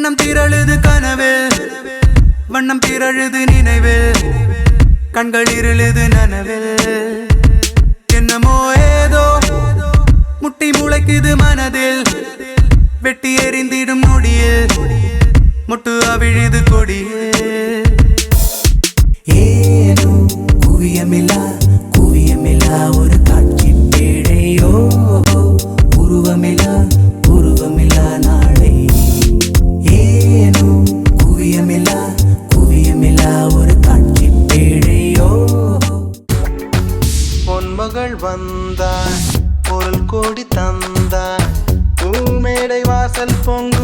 எண்ணம் திரழுது கனவில், வண்ணம் திரழுது நினைவில், கண்கள் இருளுது நனவில். என்னமோ ஏதோ முட்டி முளைக்குது மனதில், வெட்டி எறிந்திடும் நொடியில் முட்டு அவிழுது கொடியில். ஏனோ குவியமில்லா குவியமில்லா ஒரு காட்சி பேழையோ, உருவமில்லா உருவமில்லா நாளை. ஏனோ குவியமில்லா குவியமில்லா ஒரு காட்சி பேழையோ. பொன்மகள் வந்தாள், பொருள் கோடி தந்தாள், பூமேடை வாசல் பொங்கு